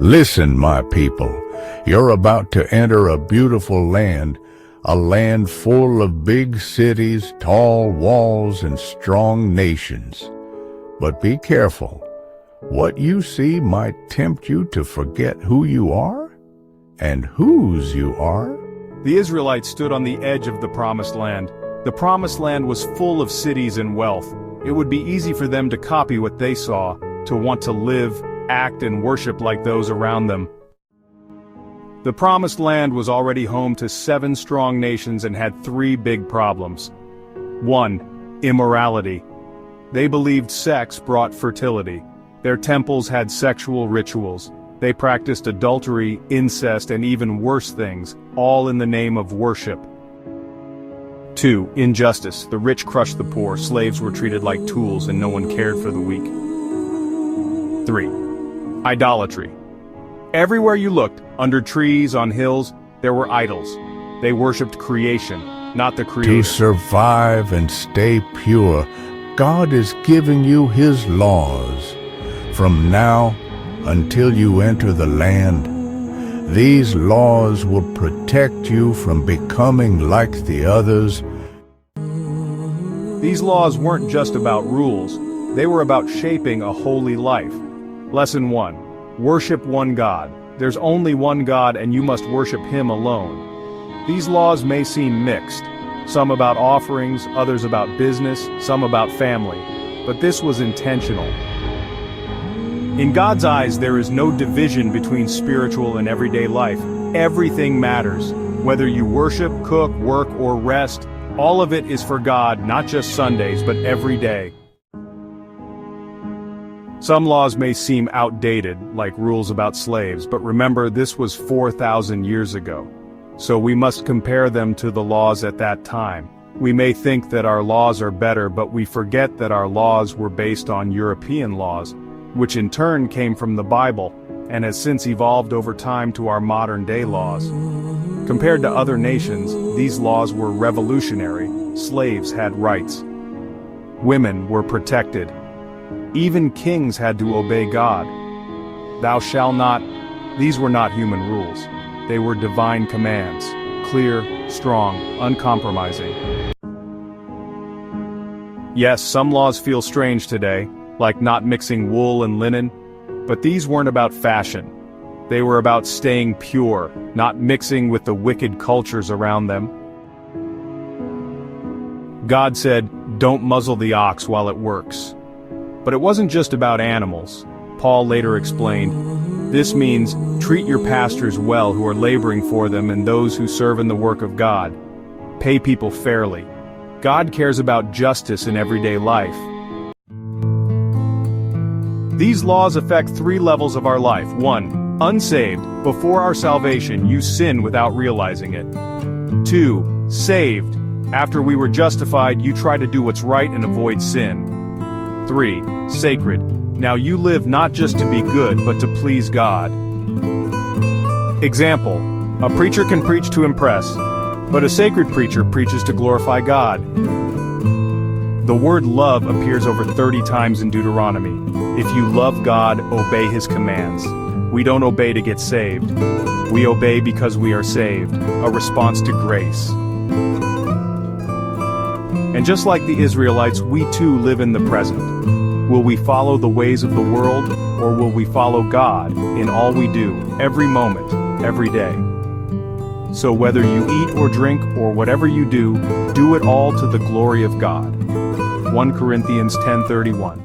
Listen, my people, you're about to enter a beautiful land, a land full of big cities, tall walls, and strong nations. But be careful. What you see might tempt you to forget who you are and whose you are. The Israelites stood on the edge of the Promised Land. The Promised Land was full of cities and wealth. It would be easy for them to copy what they saw, to want to live, act, and worship like those around them. The Promised Land was already home to 7 strong nations and had 3 big problems. 1. Immorality. They believed sex brought fertility. Their temples had sexual rituals. They practiced adultery, incest, and even worse things, all in the name of worship. 2. Injustice. The rich crushed the poor, slaves were treated like tools, and no one cared for the weak. 3. Idolatry. Everywhere you looked, under trees, on hills, there were idols. They worshipped creation, not the Creator. To survive and stay pure, God is giving you His laws. From now until you enter the land, these laws will protect you from becoming like the others. These laws weren't just about rules, they were about shaping a holy life. Lesson 1. Worship one God. There's only one God and you must worship Him alone. These laws may seem mixed, some about offerings, others about business, some about family, but this was intentional. In God's eyes, there is no division between spiritual and everyday life. Everything matters. Whether you worship, cook, work, or rest, all of it is for God, not just Sundays, but every day. Some laws may seem outdated, like rules about slaves, but remember this was 4,000 years ago. So we must compare them to the laws at that time. We may think that our laws are better, but we forget that our laws were based on European laws, which in turn came from the Bible, and has since evolved over time to our modern-day laws. Compared to other nations, these laws were revolutionary. Slaves had rights. Women were protected. Even kings had to obey God. Thou shalt not. These were not human rules. They were divine commands, clear, strong, uncompromising. Yes, some laws feel strange today, like not mixing wool and linen, but these weren't about fashion. They were about staying pure, not mixing with the wicked cultures around them. God said, "Don't muzzle the ox while it works." But it wasn't just about animals. Paul later explained, this means treat your pastors well who are laboring for them and those who serve in the work of God. Pay people fairly. God cares about justice in everyday life. These laws affect 3 levels of our life. 1. Unsaved. Before our salvation, you sin without realizing it. 2. Saved. After we were justified, you try to do what's right and avoid sin. 3. Sacred. Now you live not just to be good, but to please God. Example. A preacher can preach to impress, but a sacred preacher preaches to glorify God. The word love appears over 30 times in Deuteronomy. If you love God, obey His commands. We don't obey to get saved. We obey because we are saved, a response to grace. And just like the Israelites, we too live in the present. Will we follow the ways of the world, or will we follow God in all we do, every moment, every day? So whether you eat or drink or whatever you do it all to the glory of God. 1 Corinthians 10:31.